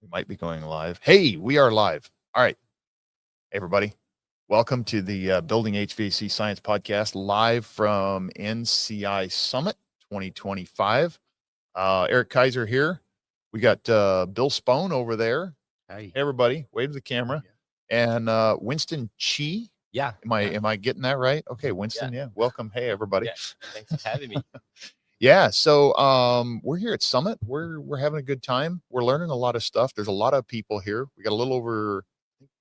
We might be going live. Hey, we are live. All right. Hey, everybody. Welcome to the Building HVAC Science Podcast, live from NCI Summit 2025. Eric Kaiser here. We got Bill Spohn over there. Hey. Hey, everybody. Wave to the camera. Yeah. And Winton Chi. Yeah. Am I getting that right? Okay, Winston. Yeah. Welcome. Hey, everybody. Yeah. Thanks for having me. Yeah, so we're here at Summit. We're having a good time. We're learning a lot of stuff. There's a lot of people here. We got a little over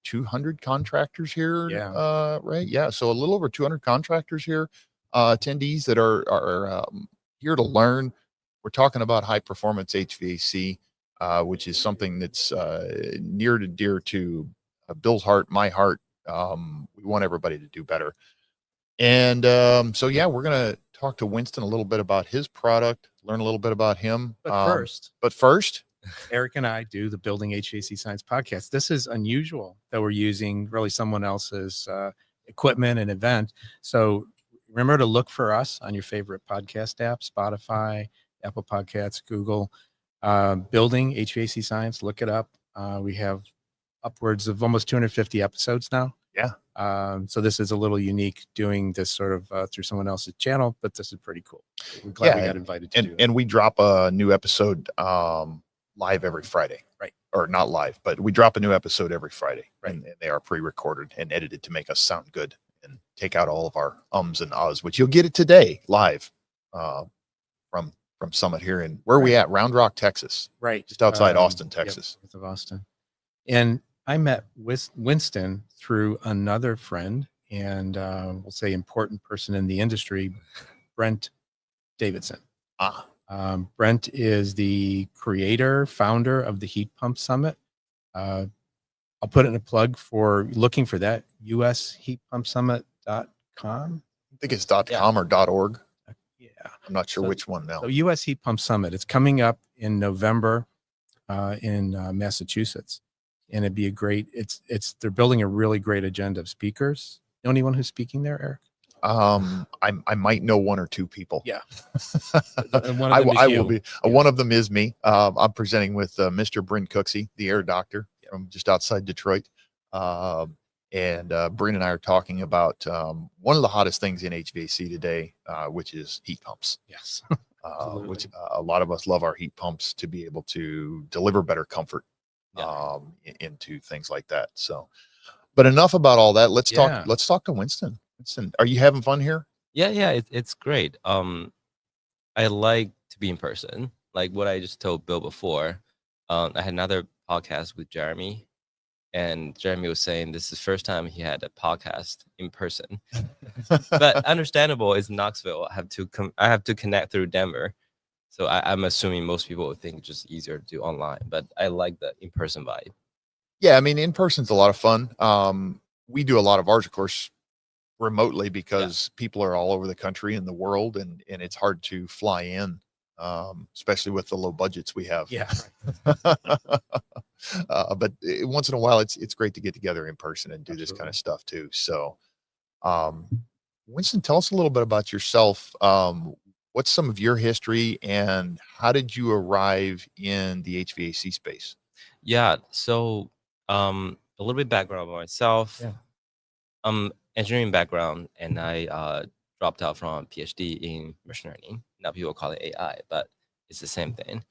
200 contractors here. Yeah. Right. Yeah. So a little over 200 contractors here, attendees that are here to learn. We're talking about high performance HVAC, which is something that's near to dear to Bill's heart, my heart. We want everybody to do better. And so, yeah, we're going to talk to Winston a little bit about his product, learn a little bit about him. But first, Eric and I do the Building HVAC Science podcast. This is unusual that we're using really someone else's equipment and event. So remember to look for us on your favorite podcast app, Spotify, Apple Podcasts, Google, Building HVAC Science. Look it up. We have upwards of almost 250 episodes now. Yeah. So this is a little unique doing this sort of through someone else's channel, but this is pretty cool. We're glad we got invited to do it. And we drop a new episode live every Friday. Right. Or not live, but we drop a new episode every Friday. Right. And they are pre-recorded and edited to make us sound good and take out all of our ums and ahs, which you'll get it today live from Summit here in where are we at? Round Rock, Texas. Right. Just outside Austin, Texas. Yep, of Austin. And I met Winston through another friend and we'll say important person in the industry, Brent Davidson. Brent is the founder of the Heat Pump Summit. I'll put in a plug for looking for that, usheatpumpsummit.com. I think it's .com or .org. Yeah. I'm not sure which one now. So US Heat Pump Summit. It's coming up in November in Massachusetts. And it'd be a great, they're building a really great agenda of speakers. Know anyone who's speaking there, Eric? I might know one or two people. Yeah. One of them is me. I'm presenting with Mr. Bryn Cooksey, the air doctor from just outside Detroit. And Bryn and I are talking about one of the hottest things in HVAC today, which is heat pumps. Yes. Which a lot of us love our heat pumps to be able to deliver better comfort. Into things like that. So, but enough about all that. Let's talk to Winston. Winston, are you having fun here? Yeah, it's great. I like to be in person. Like what I just told Bill before. I had another podcast with Jeremy, and Jeremy was saying this is the first time he had a podcast in person. But understandable, it's Knoxville. I have to connect through Denver. So I'm assuming most people would think it's just easier to do online, but I like the in-person vibe. Yeah, I mean, in-person's a lot of fun. We do a lot of ours, of course, remotely because people are all over the country and the world, and it's hard to fly in, especially with the low budgets we have. Yeah. But once in a while, it's great to get together in person and do this kind of stuff too. So, Winston, tell us a little bit about yourself. What's some of your history and how did you arrive in the HVAC space? Yeah, so a little bit background about myself. Yeah. Engineering background, and I dropped out from a PhD in machine learning. Now people call it AI, but it's the same thing.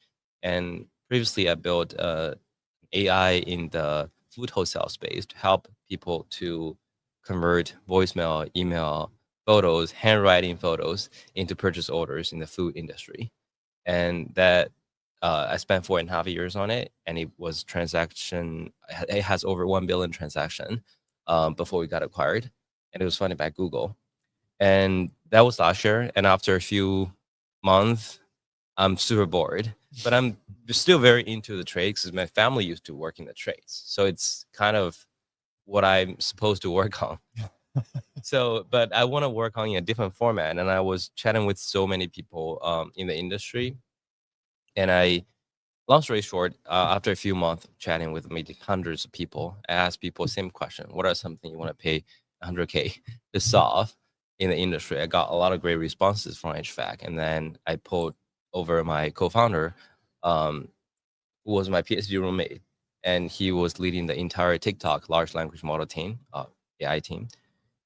And previously I built AI in the food wholesale space to help people to convert voicemail, email, photos, handwriting photos into purchase orders in the food industry. And that I spent 4.5 years on it, and it has over 1 billion transaction before we got acquired, and it was funded by Google. And that was last year. And after a few months, I'm super bored, but I'm still very into the trade because my family used to work in the trades. So it's kind of what I'm supposed to work on. So, but I want to work on in a different format. And I was chatting with so many people in the industry. And long story short, after a few months chatting with maybe hundreds of people, I asked people the same question. What are something you want to pay $100K to solve in the industry? I got a lot of great responses from HVAC. And then I pulled over my co-founder, who was my PhD roommate. and he was leading the entire TikTok large language model team, AI team.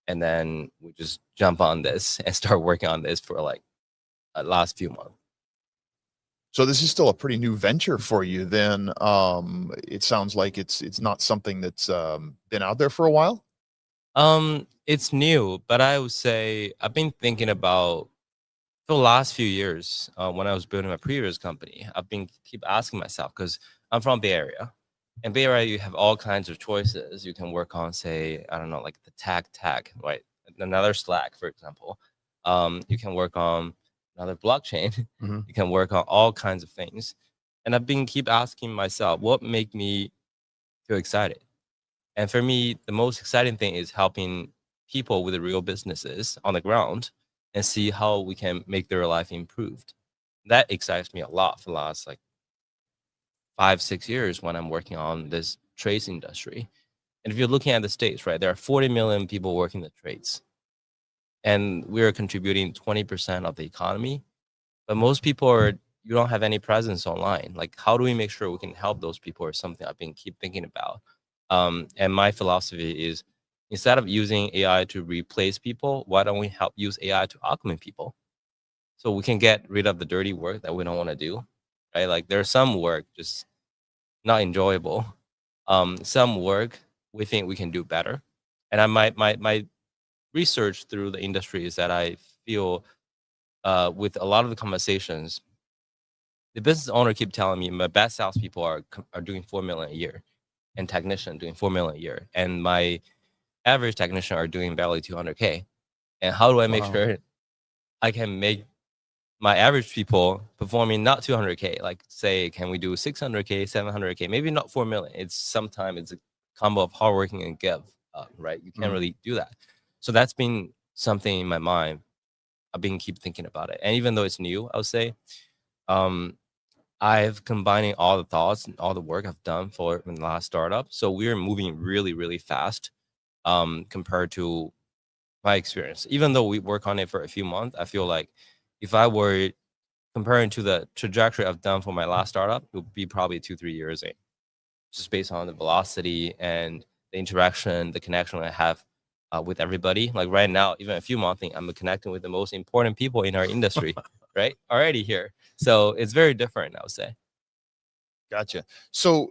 And then we just jump on this and start working on this for like last few months. So this is still a pretty new venture for you then. It sounds like it's not something that's been out there for a while. It's new, but I would say I've been thinking about for the last few years, when I was building my previous company, I've been keep asking myself, because I'm from Bay Area, and Bay Area you have all kinds of choices. You can work on, say, I don't know, like the tag, right? Another Slack, for example. You can work on another blockchain. Mm-hmm. You can work on all kinds of things, and I've been keep asking myself, what make me feel excited? And for me, the most exciting thing is helping people with the real businesses on the ground and see how we can make their life improved. That excites me a lot for the last like 5-6 years when I'm working on this trades industry. And if you're looking at the States, right, there are 40 million people working the trades. And we're contributing 20% of the economy. But most people you don't have any presence online. Like, how do we make sure we can help those people, or something I've been keep thinking about. And my philosophy is, instead of using AI to replace people, why don't we help use AI to augment people? So we can get rid of the dirty work that we don't want to do, right? Like, there's some work just not enjoyable. Some work we think we can do better. And my research through the industry is that I feel with a lot of the conversations, the business owner keep telling me my best salespeople are doing 4 million a year, and technician doing 4 million a year, and my average technician are doing barely 200K. And how do I make sure I can make my average people performing not 200K? Like, say, can we do 600K, 700K? Maybe not 4 million. Sometimes it's a combo of hardworking and give, right? You can't really do that. So that's been something in my mind. I've been keep thinking about it. And even though it's new, I would say, I've combining all the thoughts and all the work I've done for the last startup. So we're moving really, really fast compared to my experience. Even though we work on it for a few months, I feel like if I were comparing to the trajectory I've done for my last startup, it would be probably 2-3 years in, just based on the velocity and the interaction, the connection I have with everybody. Like right now, even a few months in, I'm connecting with the most important people in our industry, right? Already here. So it's very different, I would say. Gotcha. So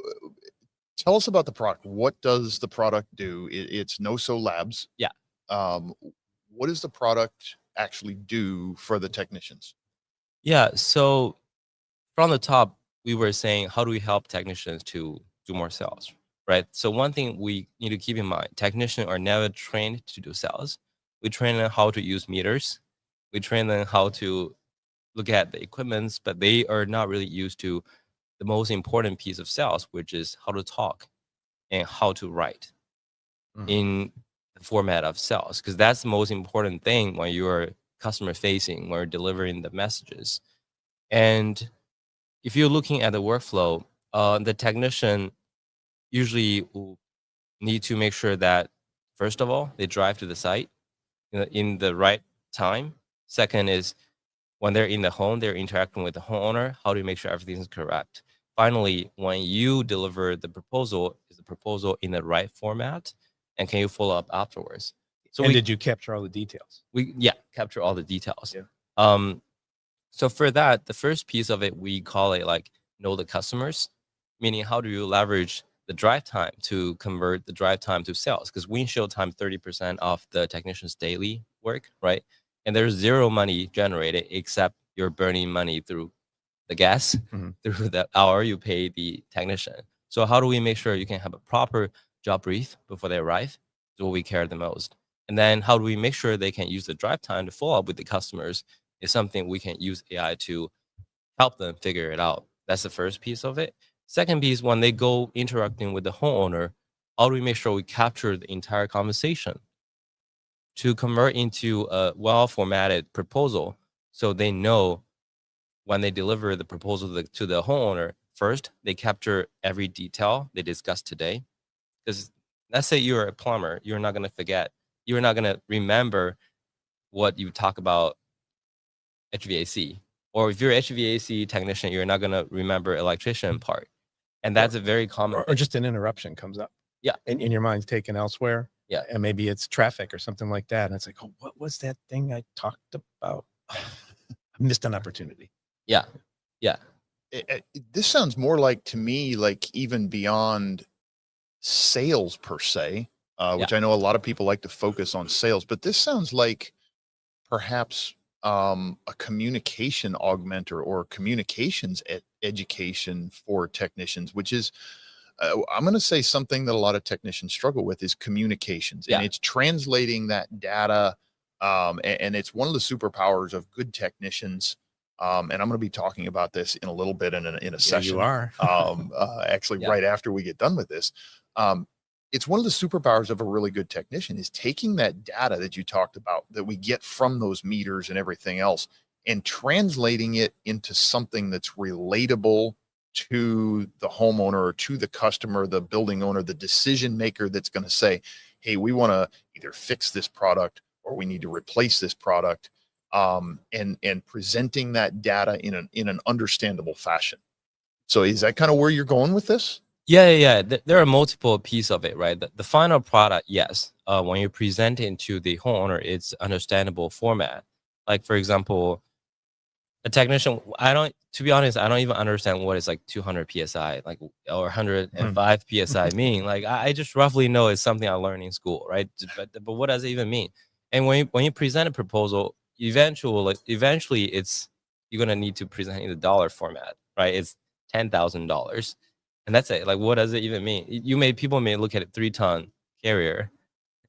tell us about the product. What does the product do? It's NOSO Labs. Yeah. What does the product actually do for the technicians? Yeah. So from the top, we were saying, how do we help technicians to do more sales, right? So one thing we need to keep in mind, technicians are never trained to do sales. We train them how to use meters. We train them how to look at the equipments, but they are not really used to the most important piece of sales, which is how to talk and how to write in the format of sales, because that's the most important thing when you're customer facing, when you're delivering the messages. And if you're looking at the workflow, the technician usually will need to make sure that, first of all, they drive to the site in the right time. Second is, when they're in the home, they're interacting with the homeowner. How do you make sure everything is correct? Finally, when you deliver the proposal, is the proposal in the right format? And can you follow up afterwards? So did you capture all the details? We capture all the details. Yeah. So for that, the first piece of it, we call it like know the customers, meaning how do you leverage the drive time to convert the drive time to sales? Because windshield time 30% of the technician's daily work, right? And there's zero money generated except you're burning money through the gas, through the hour you pay the technician. So how do we make sure you can have a proper job brief before they arrive? Is what we care the most. And then how do we make sure they can use the drive time to follow up with the customers? Is something we can use AI to help them figure it out. That's the first piece of it. Second piece, when they go interacting with the homeowner, how do we make sure we capture the entire conversation to convert into a well-formatted proposal, so they know when they deliver the proposal to the homeowner, first, they capture every detail they discussed today. Because let's say you're a plumber, you're not going to forget. You're not going to remember what you talk about HVAC. Or if you're an HVAC technician, you're not going to remember electrician part. And that's a very common or just an interruption comes up. Yeah. And your mind's taken elsewhere. Yeah. And maybe it's traffic or something like that. And it's like, oh, what was that thing I talked about? I missed an opportunity. Yeah. Yeah. This sounds more like, to me, like even beyond sales per se, which I know a lot of people like to focus on sales, but this sounds like perhaps a communication augmenter or communications education for technicians, which is, I'm going to say something that a lot of technicians struggle with is communications, and it's translating that data. And it's one of the superpowers of good technicians. And I'm going to be talking about this in a little bit in a session. You are actually right after we get done with this. It's one of the superpowers of a really good technician is taking that data that you talked about that we get from those meters and everything else and translating it into something that's relatable to the homeowner or to the customer, the building owner, the decision maker that's going to say, hey, we want to either fix this product or we need to replace this product, and presenting that data in an understandable fashion. So is that kind of where you're going with this? Yeah. There are multiple pieces of it, right? The final product, yes. When you present it to the homeowner, it's understandable format. Like, for example, a technician, to be honest, I don't even understand what is like 200 PSI, like, or 105 PSI mean. Like, I just roughly know it's something I learned in school, right? But what does it even mean? And when you present a proposal, eventually you're going to need to present in the dollar format, right? It's $10,000. And that's it. Like, what does it even mean? People may look at a 3-ton carrier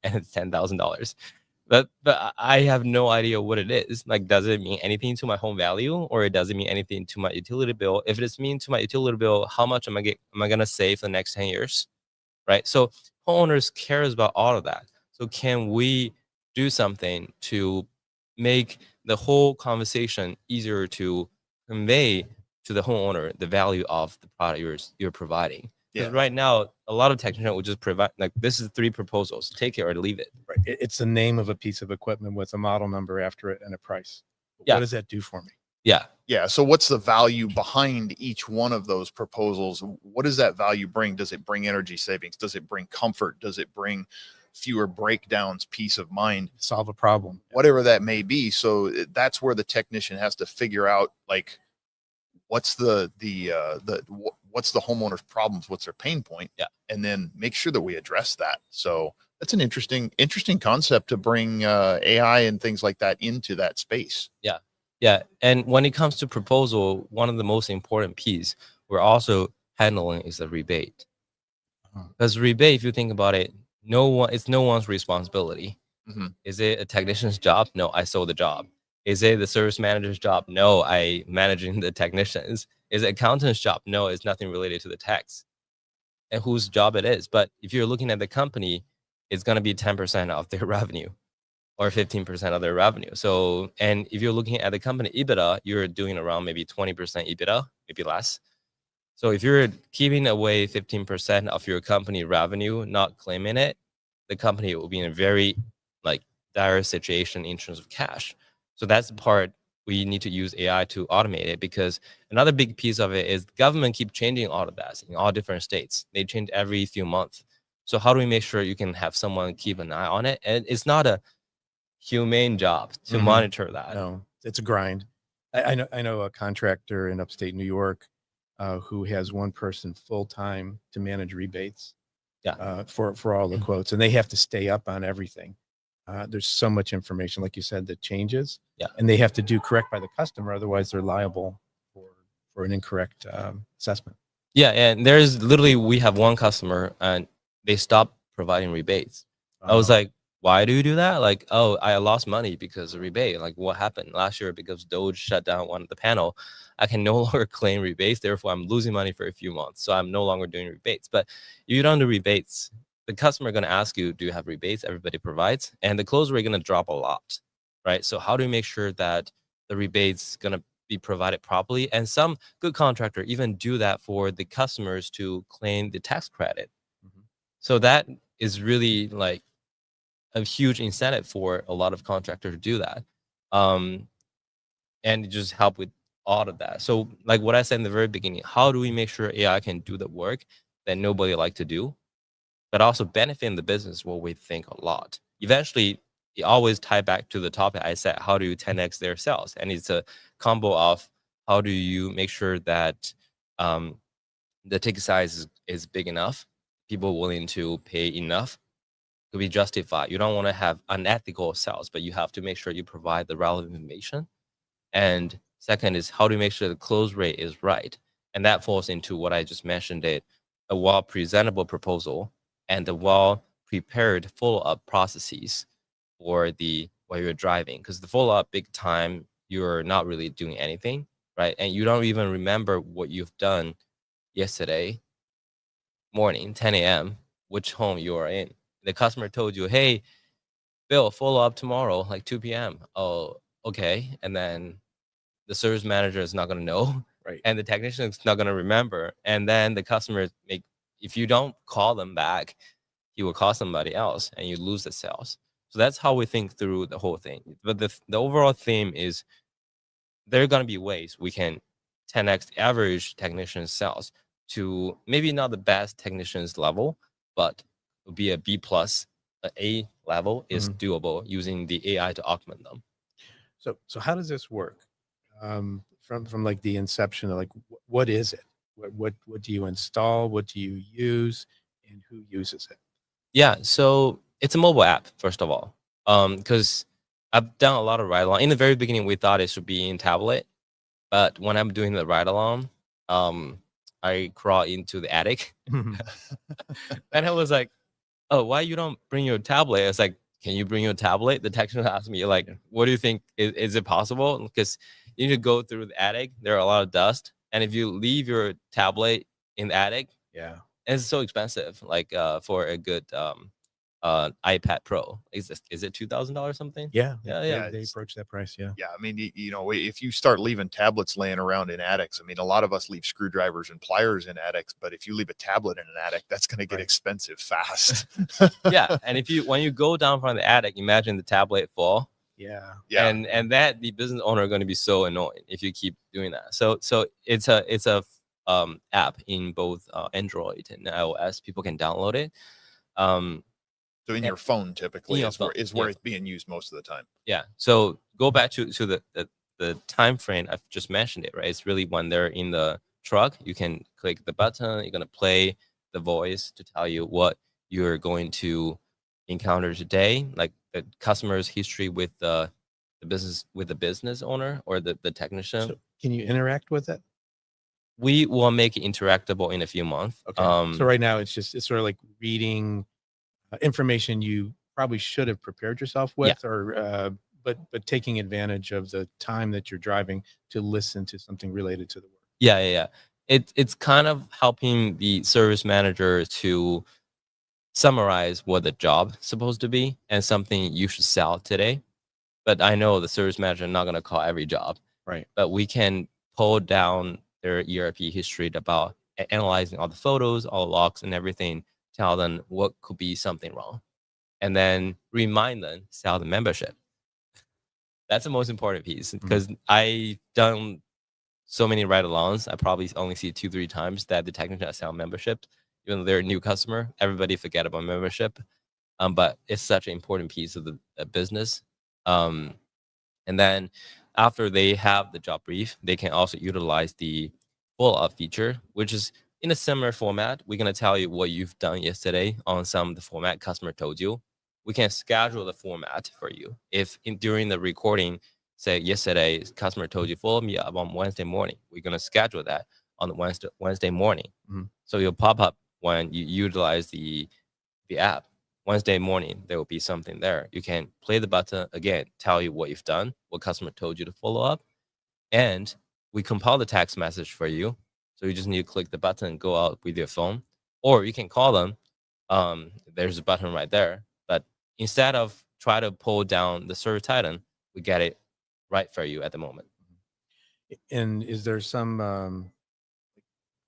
and it's $10,000. But I have no idea what it is. Like, does it mean anything to my home value, or it doesn't mean anything to my utility bill? If it's mean to my utility bill, how much am I going to save for the next 10 years? Right? So homeowners cares about all of that. So can we do something to make the whole conversation easier to convey to the homeowner the value of the product you're providing? Because right now, a lot of technicians will just provide, like, this is 3 proposals, take it or leave it. Right. It's the name of a piece of equipment with a model number after it and a price. What does that do for me? Yeah. So what's the value behind each one of those proposals? What does that value bring? Does it bring energy savings? Does it bring comfort? Does it bring fewer breakdowns, peace of mind? Solve a problem. Whatever that may be. So that's where the technician has to figure out, like, what's the homeowner's problems, what's their pain point, and then make sure that we address that. So that's an interesting concept to bring AI and things like that into that space. Yeah. And when it comes to proposal, one of the most important piece we're also handling is the rebate. Because rebate, if you think about it, it's no one's responsibility. Is it a technician's job? No, I sold the job. Is it the service manager's job? No, I managing the technicians. Is it accountant's job? No, it's nothing related to the tax and whose job it is. But if you're looking at the company, it's going to be 10% of their revenue or 15% of their revenue. So, and if you're looking at the company EBITDA, you're doing around maybe 20% EBITDA, maybe less. So if you're keeping away 15% of your company revenue, not claiming it, the company will be in a very dire situation in terms of cash. So that's the part we need to use AI to automate it, because another big piece of it is the government keep changing all of that in all different states. They change every few months. So how do we make sure you can have someone keep an eye on it? And it's not a humane job to monitor that. No, it's a grind. I know a contractor in upstate New York who has one person full-time to manage rebates for all the quotes, and they have to stay up on everything. There's so much information, like you said, that changes, and they have to do correct by the customer. Otherwise, they're liable for an incorrect assessment. Yeah, and we have one customer, and they stopped providing rebates. I was like, why do you do that? Like, oh, I lost money because of rebate. Like, what happened last year? Because Doge shut down one of the panel, I can no longer claim rebates. Therefore, I'm losing money for a few months. So I'm no longer doing rebates. But if you don't do rebates, the customer going to ask you, do you have rebates? Everybody provides. And the close rate going to drop a lot, right? So how do we make sure that the rebates going to be provided properly? And some good contractor even do that for the customers to claim the tax credit. So that is really like a huge incentive for a lot of contractors to do that. And just help with all of that. So like what I said in the very beginning, how do we make sure AI can do the work that nobody like to do, but also benefit in the business what we think a lot? Eventually, it always tie back to the topic I said, how do you 10x their sales? And it's a combo of how do you make sure that the ticket size is big enough, people willing to pay enough to be justified. You don't want to have unethical sales, but you have to make sure you provide the relevant information. And second is how do you make sure the close rate is right? And that falls into what I just mentioned, a well-presentable proposal and the well-prepared follow-up processes for while you're driving. Because the follow-up big time, you're not really doing anything, right? And you don't even remember what you've done yesterday morning, 10 a.m., which home you are in. The customer told you, hey, Bill, follow up tomorrow, like 2 p.m. Oh, okay. And then the service manager is not going to know. Right. And the technician is not going to remember. And then the customer, if you don't call them back, he will call somebody else and you lose the sales. So that's how we think through the whole thing. But the overall theme is there are going to be ways we can 10x average technician sales to maybe not the best technician's level, but be a B plus, A level is doable using the AI to augment them. So how does this work? From like the inception of like, what is it? What do you install? What do you use? And who uses it? Yeah, so it's a mobile app, first of all, because I've done a lot of ride along. In the very beginning, we thought it should be in tablet, but when I'm doing the ride along, I crawl into the attic, and I was like, "Oh, why you don't bring your tablet?" It's like, "Can you bring your tablet?" The technician asked me, like, "What do you think? Is it possible?" Because you need to go through the attic. There are a lot of dust, and if you leave your tablet in the attic, Yeah, it's so expensive. Like for a good iPad Pro, is it $2,000 something? yeah. Yeah. They approach that price. Yeah. Yeah, I mean, if you start leaving tablets laying around in attics, I mean, a lot of us leave screwdrivers and pliers in attics, but if you leave a tablet in an attic, that's going to get expensive fast. Yeah, and when you go down from the attic, imagine the tablet fall. Yeah. And that the business owner are going to be so annoyed if you keep doing that. So it's a app in both Android and iOS. People can download it. So in your phone, typically, your is phone, where it's being used most of the time. Yeah. So go back to the time frame I've just mentioned it, right? It's really when they're in the truck, you can click the button, you're gonna play the voice to tell you what you're going to encounter today, like the customer's history with the business owner or the technician. So can you interact with it? We will make it interactable in a few months. Okay. So right now it's sort of like reading information you probably should have prepared yourself with, or but taking advantage of the time that you're driving to listen to something related to the work. Yeah. It's kind of helping the service manager to summarize what the job is supposed to be and something you should sell today. But I know the service manager is not going to call every job. Right. But we can pull down their ERP history about analyzing all the photos, all the logs and everything, tell them what could be something wrong, and then remind them, sell the membership. That's the most important piece, because I've done so many ride-alongs. I probably only see 2-3 times that the technician has sell membership. Even though they're a new customer, everybody forget about membership. But it's such an important piece of the business. And then after they have the job brief, they can also utilize the follow-up feature, which is in a similar format. We're going to tell you what you've done yesterday on some of the format customer told you. We can schedule the format for you. If during the recording, say yesterday, customer told you, follow me up on Wednesday morning, we're going to schedule that on the Wednesday morning. So you'll pop up when you utilize the app. Wednesday morning, there will be something there. You can play the button again, tell you what you've done, what customer told you to follow up, and we compile the text message for you. So you just need to click the button and go out with your phone, or you can call them. There's a button right there. But instead of try to pull down the server titan, we get it right for you at the moment. And is there some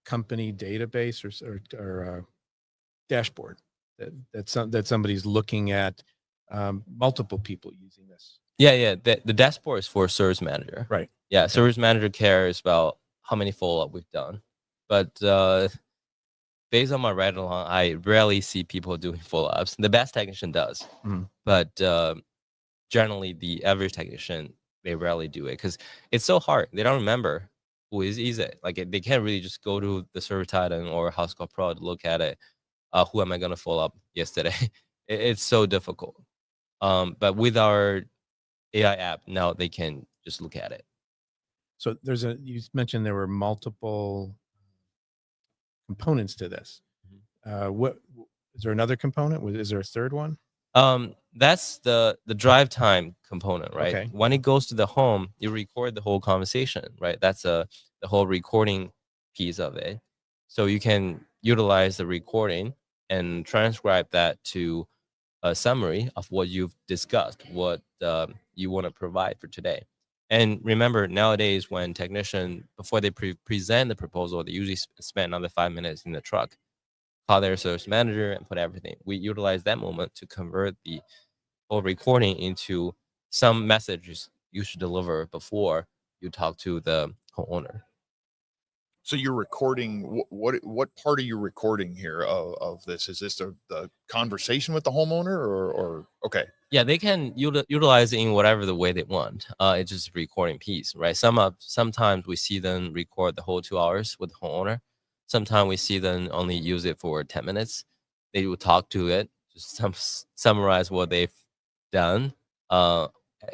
company database or dashboard that somebody's looking at multiple people using this. Yeah. The dashboard is for service manager. Right. Yeah. Service manager cares about how many follow-up we've done. But based on my ride along, I rarely see people doing follow-ups. The best technician does. But generally, the average technician, they rarely do it because it's so hard. They don't remember who is it. Like they can't really just go to the Service Titan or House Call Pro to look at it. Who am I going to follow up yesterday? It's so difficult. But with our AI app, now they can just look at it. So you mentioned there were multiple components to this. What is there another component? Is there a third one? That's the drive time component, right? Okay. When it goes to the home, you record the whole conversation, right? That's the whole recording piece of it. So you can utilize the recording and transcribe that to a summary of what you've discussed, what you want to provide for today. And remember, nowadays, when technician, before they present the proposal, they usually spend another 5 minutes in the truck, call their service manager and put everything. We utilize that moment to convert the whole recording into some messages you should deliver before you talk to the homeowner. So you're recording, what part are you recording here of this? Is this the conversation with the homeowner or okay? Yeah, they can utilize it in whatever the way they want. It's just a recording piece, right? Sometimes we see them record the whole 2 hours with the homeowner. Sometimes we see them only use it for 10 minutes. They will talk to it, just summarize what they've done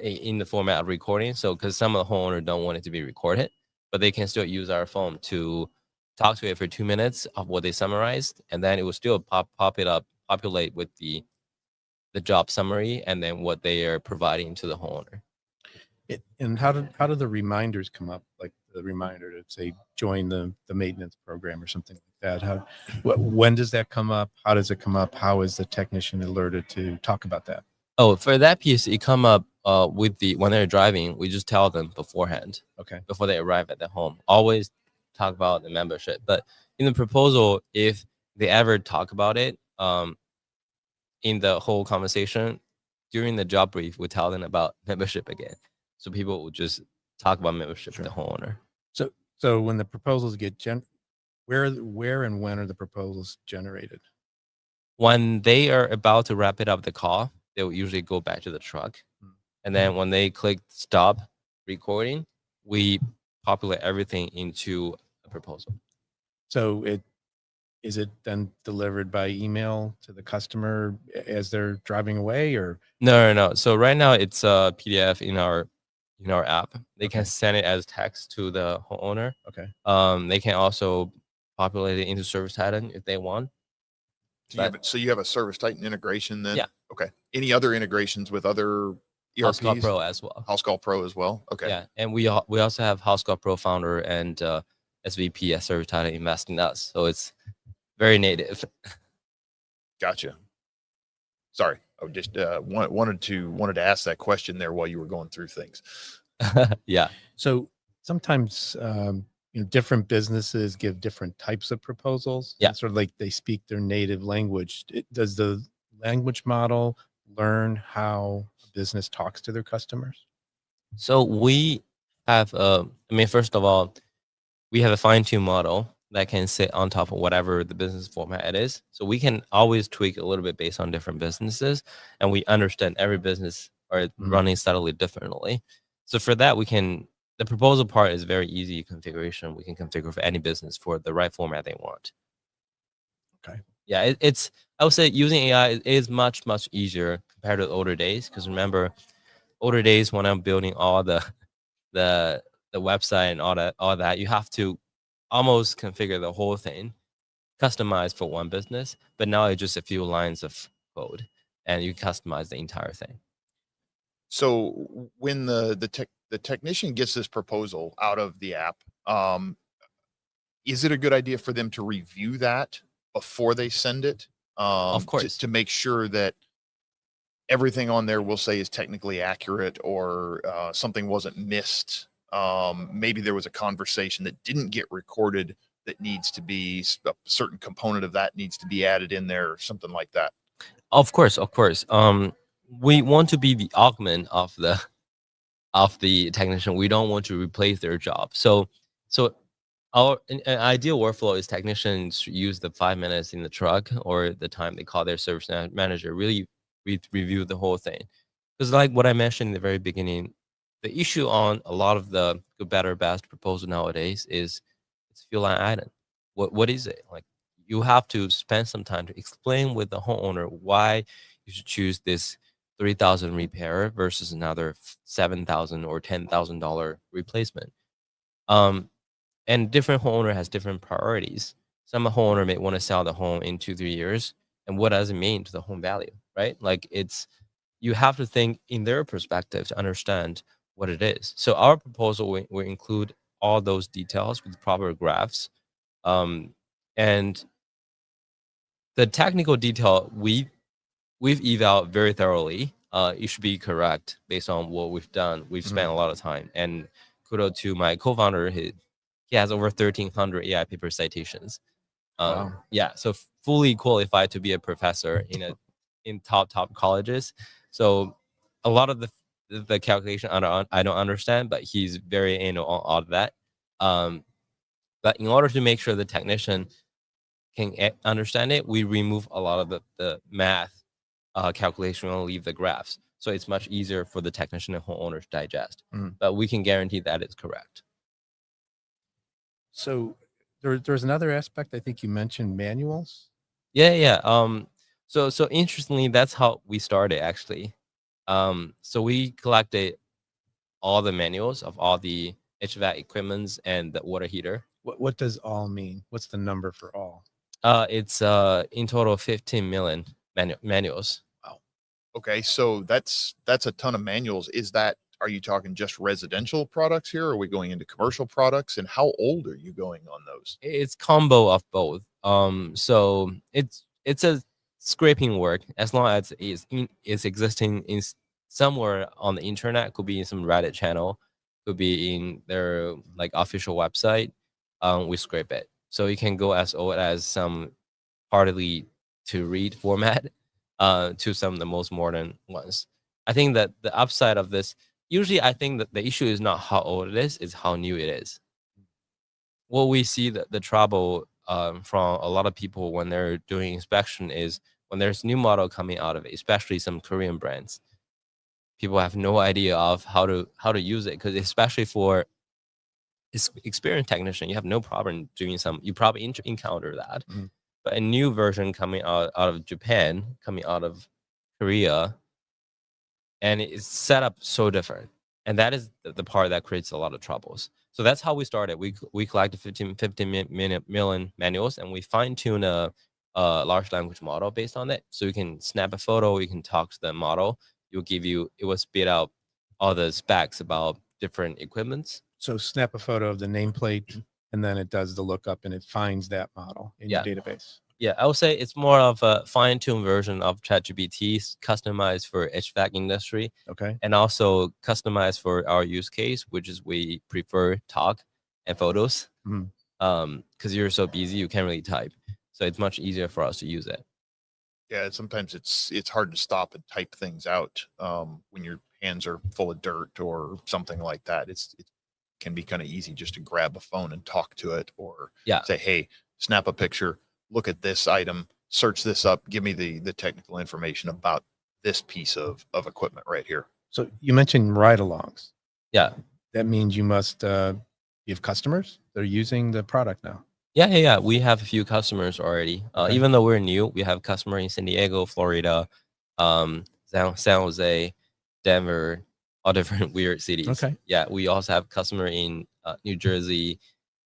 in the format of recording. So because some of the homeowners don't want it to be recorded, but they can still use our phone to talk to it for 2 minutes of what they summarized, and then it will still populate with the job summary and then what they are providing to the homeowner. And how do the reminders come up? Like the reminder to say join the maintenance program or something like that. When does that come up? How does it come up? How is the technician alerted to talk about that? Oh, for that piece, it come up when they're driving. We just tell them beforehand. Okay. Before they arrive at the home, always talk about the membership. But in the proposal, if they ever talk about it, in the whole conversation during the job brief, we tell them about membership again. So people will just talk about membership with the homeowner. So when the proposals get where and when are the proposals generated? When they are about to wrap it up the call, they will usually go back to the truck. And then when they click stop recording, we populate everything into a proposal. So is it then delivered by email to the customer as they're driving away, or? No. So right now it's a PDF in our app. They can send it as text to the homeowner. Okay. They can also populate it into Service Titan if they want. So you have a Service Titan integration then? Yeah. Okay. Any other integrations with other ERPs? House Call Pro as well. House Call Pro as well. Okay. Yeah, and we also have House Call Pro founder and SVP at Service Titan investing in us, so it's very native. Gotcha. Sorry, I just wanted to ask that question there while you were going through things. Yeah. So sometimes different businesses give different types of proposals. Yeah. It's sort of like they speak their native language. Does the language model learn how a business talks to their customers? So we have, first of all, we have a fine-tuned model that can sit on top of whatever the business format it is. So we can always tweak a little bit based on different businesses, and we understand every business are running subtly differently. So for that, the proposal part is very easy configuration. We can configure for any business for the right format they want. Okay. Yeah, I would say using AI is much, much easier compared to the older days. Because remember, older days when I'm building all the website and all that, you have to almost configure the whole thing, customized for one business. But now it's just a few lines of code, and you customize the entire thing. So when the technician gets this proposal out of the app, is it a good idea for them to review that before they send it? Of course, to make sure that everything on there will say is technically accurate, or something wasn't missed. Maybe there was a conversation that didn't get recorded that needs to be, a certain component of that needs to be added in there, or something like that. Of course. we want to be the augment of the technician. We don't want to replace their job. So our an ideal workflow is technicians use the 5 minutes in the truck or the time they call their service manager, really review the whole thing. Because like what I mentioned in the very beginning, the issue on a lot of the good, better, best proposal nowadays is it's fuel line item. What is it? Like you have to spend some time to explain with the homeowner why you should choose this 3,000 repair versus another 7,000 or $10,000 replacement. And different homeowner has different priorities. Some homeowner may want to sell the home in 2-3 years, and what does it mean to the home value, right? Like you have to think in their perspective to understand what it is. So our proposal will include all those details with proper graphs, and the technical detail we've eval very thoroughly. It should be correct based on what we've done. We've spent a lot of time, and kudos to my co-founder. He has over 1,300 AI paper citations. Wow. Yeah, so fully qualified to be a professor in top colleges. So a lot of the calculation I don't understand, but he's very anal on all of that. But in order to make sure the technician can understand it, we remove a lot of the math calculation and leave the graphs. So it's much easier for the technician and homeowner to digest. But we can guarantee that it's correct. So there's another aspect. I think you mentioned manuals. Yeah. So interestingly, that's how we started actually. So we collected all the manuals of all the HVAC equipments and the water heater. What does all mean? What's the number for all? It's in total 15 million manuals. Wow. Okay, so that's a ton of manuals. Are you talking just residential products here? Or are we going into commercial products? And how old are you going on those? It's combo of both. So it's a scraping work as long as it's existing in somewhere on the internet. Could be in some Reddit channel, could be in their like official website. We scrape it, so you can go as old as some hardly to read format, to some of the most modern ones. I think that the upside of this, usually, I think that the issue is not how old it is how new it is. What we see the trouble from a lot of people when they're doing inspection is when there's new model coming out of it, especially some Korean brands. People have no idea of how to use it, because especially for experienced technician, you have no problem doing some. You probably encounter that, but a new version coming out of Japan, coming out of Korea, and it's set up so different, and that is the part that creates a lot of troubles. So that's how we started. We collected 15 million manuals, and we fine-tune a large language model based on it. So you can snap a photo, you can talk to the model, it will spit out all the specs about different equipments. So snap a photo of the nameplate, and then it does the lookup, and it finds that model in your database. Yeah, I would say it's more of a fine-tuned version of ChatGPT, customized for HVAC industry. Okay. And also customized for our use case, which is we prefer talk and photos. Because you're so busy, you can't really type. So it's much easier for us to use it. Yeah, sometimes it's hard to stop and type things out when your hands are full of dirt or something like that. It can be kind of easy just to grab a phone and talk to it, or say, hey, snap a picture, look at this item, search this up, give me the technical information about this piece of equipment right here. So you mentioned ride-alongs. Yeah. That means you must you have customers that are using the product now. Yeah. We have a few customers already. Okay. Even though we're new, we have customer in San Diego, Florida, San Jose, Denver, all different weird cities. Okay. Yeah, we also have customer in New Jersey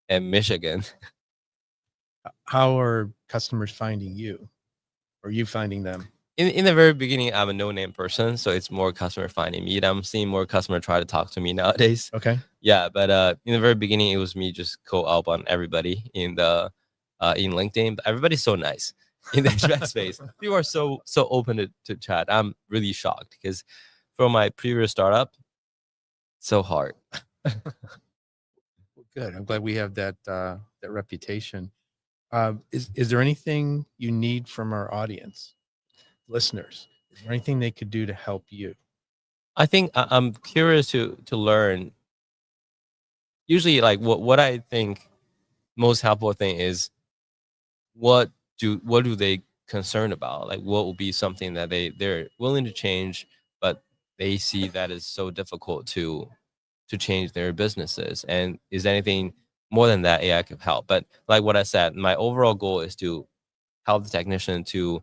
and Michigan. How are customers finding you? Or you finding them? In the very beginning, I'm a no-name person, so it's more customer finding me. I'm seeing more customer try to talk to me nowadays. Okay. Yeah, but in the very beginning, it was me just go up on everybody in the in LinkedIn. But everybody's so nice in the HVAC space. People are so open to chat. I'm really shocked because from my previous startup, so hard. Good. I'm glad we have that reputation. Is there anything you need from our audience, listeners? or anything they could do to help you? I think I'm curious to learn. Usually, like what I think most helpful thing is what do they concern about? Like what will be something that they're willing to change, but they see that is so difficult to change their businesses. And is anything more than that AI could help? But like what I said, my overall goal is to help the technician to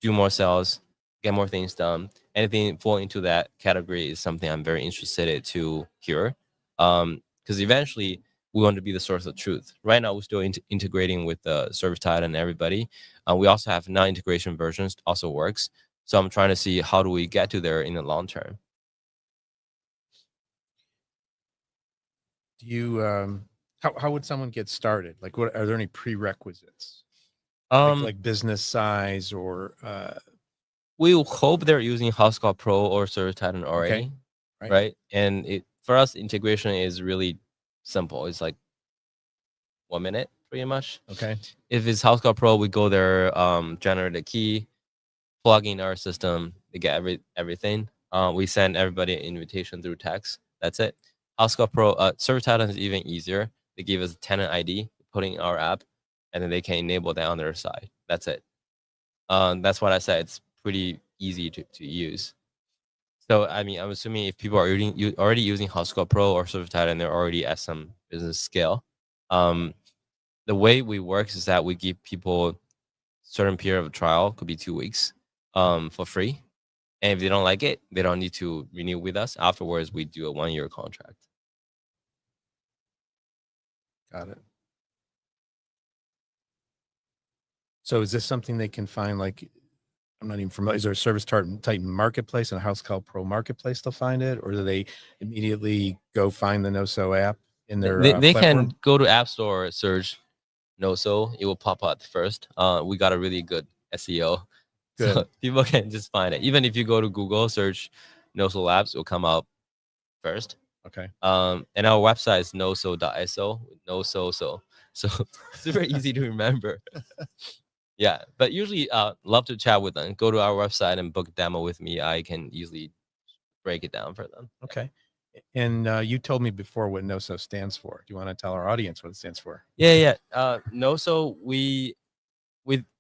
do more sales, get more things done. Anything fall into that category is something I'm very interested in to hear. Because eventually we want to be the source of truth. Right now, we're still integrating with the service title and everybody. We also have non-integration versions, also works. So I'm trying to see how do we get to there in the long term. Do you how would someone get started? Like, what are there any prerequisites? Like business size or we hope they're using HouseCall Pro or Service Titan already, okay. right? And for us, integration is really simple. It's like 1 minute, pretty much. Okay. If it's HouseCall Pro, we go there, generate a key, plug in our system, they get everything. We send everybody an invitation through text. That's it. HouseCall Pro, Service Titan is even easier. They give us a tenant ID, putting in our app, and then they can enable that on their side. That's it. That's what I said. It's pretty easy to use. So, I mean, I'm assuming if people are already using HouseCall Pro or Service Titan, they're already at some business scale. The way we work is that we give people certain period of trial, could be 2 weeks, for free. And if they don't like it, they don't need to renew with us. Afterwards, we do a 1-year contract. Got it. So is this something they can find? Like, I'm not even familiar. Is there a Service Titan marketplace and a HouseCall Pro marketplace to find it, or do they immediately go find the NOSO app in their They platform? can go to App Store, search NOSO. It will pop up first. We got a really good SEO. Good. So people can just find it. Even if you go to Google, search NOSO Labs, it will come out first. Okay. And our website is noso.so, noso, so super easy to remember. Yeah, but usually love to chat with them. Go to our website and book a demo with me. I can easily break it down for them. Okay. And you told me before what NOSO stands for. Do you want to tell our audience what it stands for? Yeah. NOSO,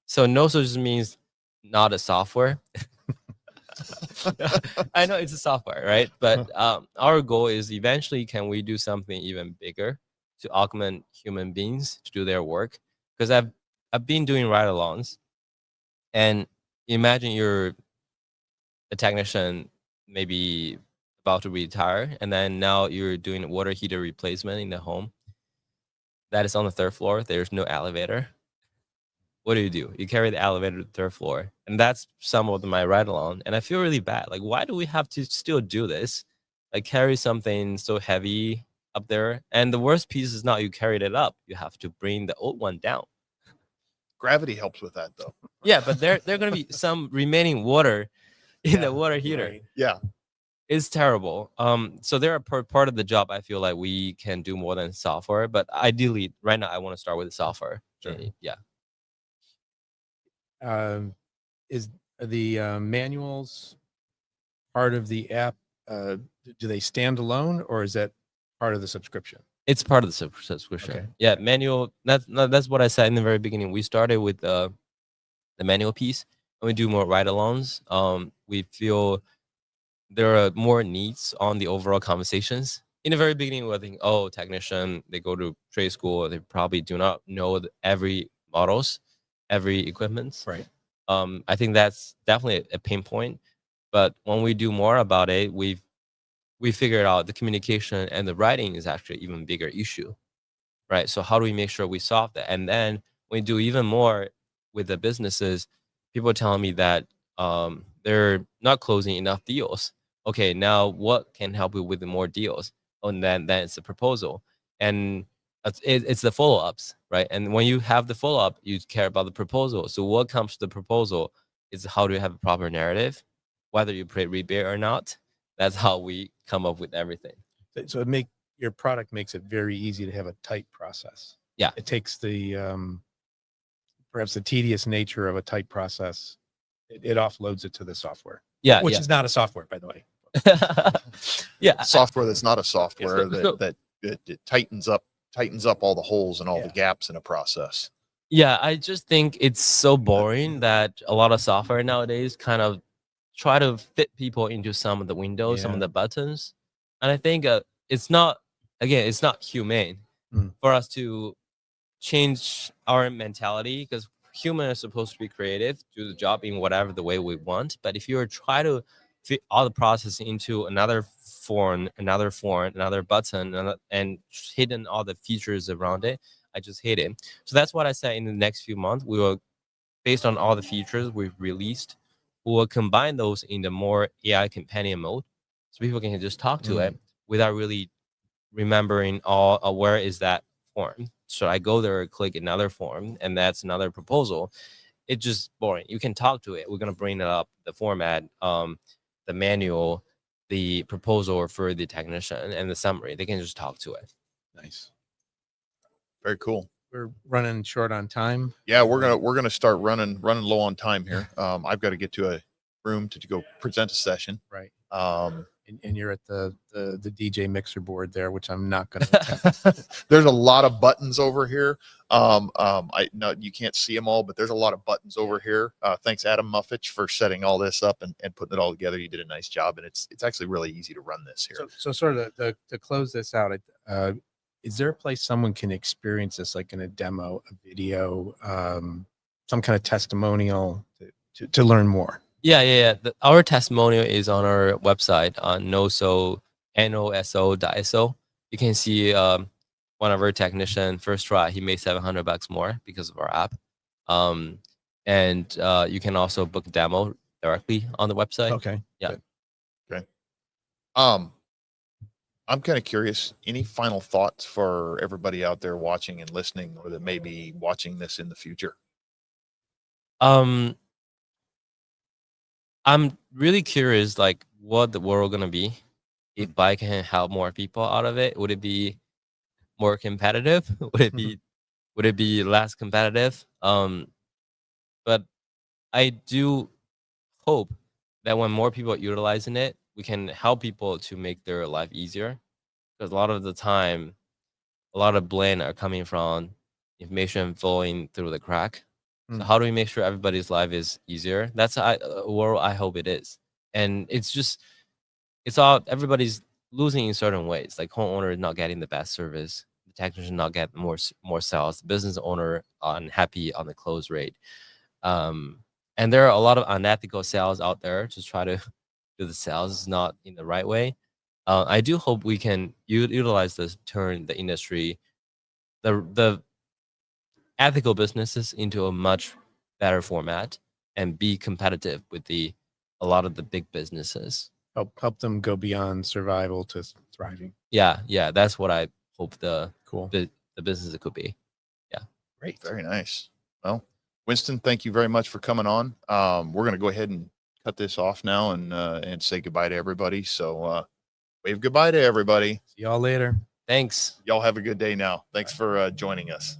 so NOSO just means not a software. I know it's a software, right? But our goal is eventually, can we do something even bigger to augment human beings to do their work? Because I've been doing ride-alongs, and imagine you're a technician, maybe about to retire, and then now you're doing water heater replacement in the home. That is on the 3rd floor. There's no elevator. What do? You carry the elevator to the 3rd floor. And that's some of my ride along. And I feel really bad. Like, why do we have to still do this? Like, carry something so heavy up there. And the worst piece is not you carried it up. You have to bring the old one down. Gravity helps with that, though. Yeah, but there going to be some remaining water in the water heater. Right. Yeah. It's terrible. So there are part of the job I feel like we can do more than software. But ideally, right now, I want to start with the software. Sure. Yeah. Is the manuals part of the app? Do they stand alone, or is that part of the subscription? It's part of the subscription. Okay. Yeah, manual. That's what I said in the very beginning. We started with the manual piece, and we do more ride-alongs. We feel there are more needs on the overall conversations. In the very beginning, we think, oh, technician, they go to trade school, they probably do not know every models, every equipment. Right. I think that's definitely a pain point. But when we do more about it, we figured out the communication and the writing is actually even bigger issue, right? So how do we make sure we solve that? And then we do even more with the businesses. People are telling me that they're not closing enough deals. Okay, now what can help you with the more deals? And then it's the proposal, and it's the follow-ups, right? And when you have the follow-up, you care about the proposal. So what comes to the proposal is how do you have a proper narrative, whether you pay rebate or not. That's how we come up with everything. So your product makes it very easy to have a tight process. Yeah. It takes the perhaps the tedious nature of a tight process it offloads it to the software. Yeah, Which yeah. is not a software, by the way. Yeah, Software that's not a software so- that it tightens up all the holes and all the Yeah. gaps in a process. yeah, I just think it's so boring that a lot of software nowadays kind of try to fit people into some of the windows, some of Yeah. the buttons, and I think it's not, again, it's not humane Mm. for us to change our mentality, because humans are supposed to be creative, do the job in whatever the way we want. But if you try to fit all the process into another form, another button, and hidden all the features around it, I just hate it. So that's what I said. In the next few months, we will, based on all the features we've released, we will combine those in the more AI companion mode, so people can just talk to it without really remembering where is that form. So I go there, click another form, and that's another proposal. It's just boring. You can talk to it. We're gonna bring it up, the format, the manual, the proposal for the technician, and the summary. They can just talk to it. Nice. Very cool. We're running short on time. Yeah, we're gonna start running low on time here. I've got to get to a room to go present a session. Right. Um, And you're at the DJ mixer board there, which I'm not going to attend. there's a lot of buttons over here. I know you can't see them all, but there's a lot of buttons over here. Thanks, Adam Muffich, for setting all this up and putting it all together. You did a nice job, and it's actually really easy to run this here. So sort of to close this out, is there a place someone can experience this, like in a demo, a video, some kind of testimonial to learn more? Yeah. Our testimonial is on our website on NOSO, NOSO.so. You can see one of our technician, first try, he made $700 more because of our app. And you can also book a demo directly on the website. Okay. Yeah. Good. Okay. I'm kind of curious, any final thoughts for everybody out there watching and listening, or that may be watching this in the future? I'm really curious, like, what the world gonna be if I can help more people out of it. Would it be more competitive? Would it be less competitive? But I do hope that when more people are utilizing it, we can help people to make their life easier. Because a lot of the time, a lot of blame are coming from information falling through the crack. So how do we make sure everybody's life is easier? That's a world I hope it is. And it's all, everybody's losing in certain ways. Like homeowner is not getting the best service, the technician not getting more sales, the business owner unhappy on the close rate. And there are a lot of unethical sales out there to try to do the sales not in the right way. I do hope we can utilize this, turn the industry, the ethical businesses into a much better format and be competitive with a lot of the big businesses. Help them go beyond survival to thriving. Yeah, that's what I hope the business could be. Yeah. Great. Very nice. Well, Winston, thank you very much for coming on. We're going to go ahead and cut this off now and say goodbye to everybody. So wave goodbye to everybody. See y'all later. Thanks. Y'all have a good day now. Thanks for joining us.